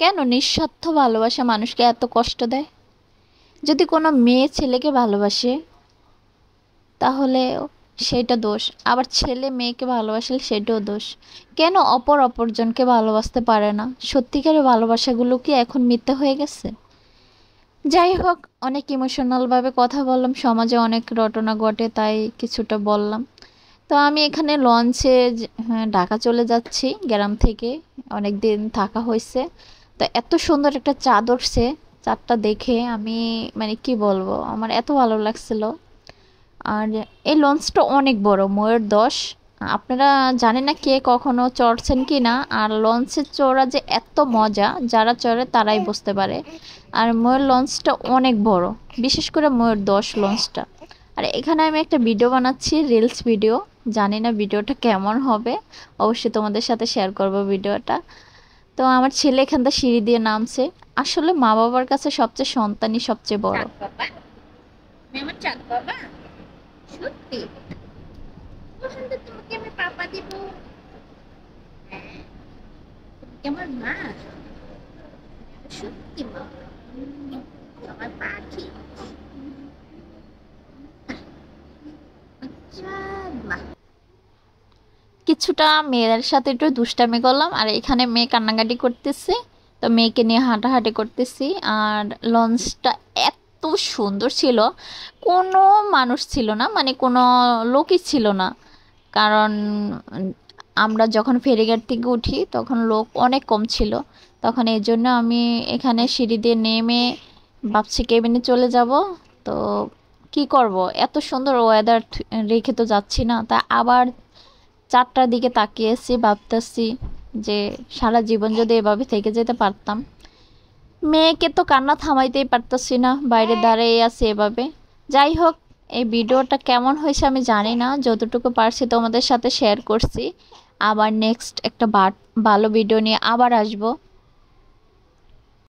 কেন নিঃস্বার্থ ভালোবাসা মানুষকে এত কষ্ট দেয়? যদি কোনো মেয়ে ছেলেকে ভালোবাসে তাহলে সেটা দোষ, আবার ছেলে মেয়েকে ভালোবাসলে সেটাও দোষ। কেন অপরজনকে ভালোবাসতে পারে না? সত্যিকারের ভালোবাসাগুলো কি এখন মিথ্যে হয়ে গেছে? যাই হোক, অনেক ইমোশনাল ভাবে কথা বললাম, সমাজে অনেক ঘটনা ঘটে তাই কিছুটা বললাম। তো আমি এখানে লঞ্চে হ্যাঁ, ঢাকা চলে যাচ্ছি গ্রাম থেকে। অনেক দিন থাকা হয়েছে, তো এত সুন্দর একটা চাঁদ উঠছে। চাঁদটা দেখে আমি মানে কি বলবো, আমার এত ভালো লাগছিল। আর এই লঞ্চটা অনেক বড়, ময়ূর 10। আপনারা জানেন না কে কখনো চড়ছেন কি না, আর লঞ্চে চড়া যে এত মজা, যারা চড়ে তারাই বুঝতে পারে। আর ময়ূর লঞ্চটা অনেক বড়, বিশেষ করে ময়ূর 10 লঞ্চটা। আর এখানে আমি একটা ভিডিও বানাচ্ছি, রিলস ভিডিও। জানি না ভিডিওটা কেমন হবে, অবশ্যই তোমাদের সাথে শেয়ার করব ভিডিওটা। তো আমার ছেলে এখান থেকে সিঁড়ি দিয়ে নামছে। আসলে মা বাবার কাছে সবচেয়ে সন্তানই সবচেয়ে বড়। চাঁদ বাবা, তুমি আমার চাঁদ বাবা, সত্যি পছন্দ, তোমাকে আমি পাপা দিব। হ্যাঁ, তুমি কি আমার মা? সত্যি মা, আমার পাখি, চাঁদ মা। কিছুটা মেয়েদের সাথে একটু দুষ্টামি করলাম, আর এখানে মেয়ে কান্নাকাটি করতেছে, তো মেয়েকে নিয়ে হাঁটাহাঁটি করতেছি। আর লঞ্চটা এত সুন্দর ছিল, কোনো মানুষ ছিল না, মানে কোনো লোকই ছিল না। কারণ আমরা যখন ফেরিঘাট থেকে উঠি তখন লোক অনেক কম ছিল। তখন এই জন্য আমি এখানে সিঁড়ি দিয়ে নেমে ভাবছি কেবিনে চলে যাব। তো কি করব, এত সুন্দর ওয়েদার রেখে তো যাচ্ছি না, তা আবার 4টার দিকে তাকিয়েছি, ভাবতেছি যে সারা জীবন যদি এভাবে থেকে যেতে পারতাম। মেয়েকে তো কান্না থামাইতেই পারতাছি না, বাইরে দাঁড়িয়ে আছে এভাবে। যাই হোক, এই ভিডিওটা কেমন হয়েছে আমি জানি না, যতটুকু পারছি তোমাদের সাথে শেয়ার করছি। আবার নেক্সট একটা ভালো ভিডিও নিয়ে আবার আসবো।